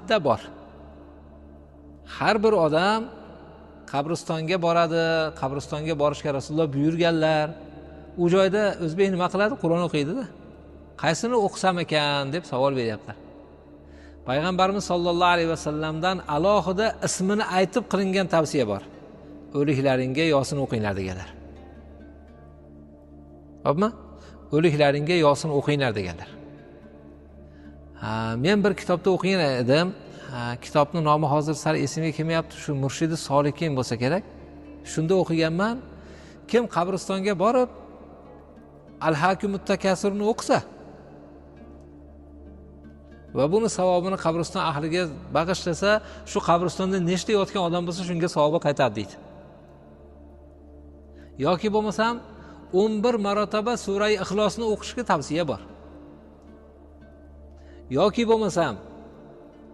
bitta bor. Har bir odam qabristonga boradi, qabristonga borishga Rasululloh buyurganlar. U joyda o'zbek nima qiladi? Qur'on o'qiydi-da. Qaysini o'qisam ekan deb savol beryaptilar. Payg'ambarimiz sollallohu alayhi vasallamdan alohida ismini aytib qilingan tavsiya bor. O'liklaringga Yosin o'qinglar deganlar. Xo'pmi? O'liklaringga Yosin o'qinglar deganlar. Men bir kitobda o'qigan edim. Kitobning nomi hozir sal esimga kelmayapti. Shu Murshidi Solikin bo'lsa kerak. Shunda o'qiganman. Kim qabristonga borib Al-Hakimut Takassurni o'qisa va buni savobini qabriston ahliga bag'ishlasa, shu qabristonda nechta yotgan odam bo'lsa, shunga savobi qaytadi deydi. Yoki bo'lmasam 11 marotaba sura Ixlosni o'qishga tavsiya bor. Yoki bo'lmasam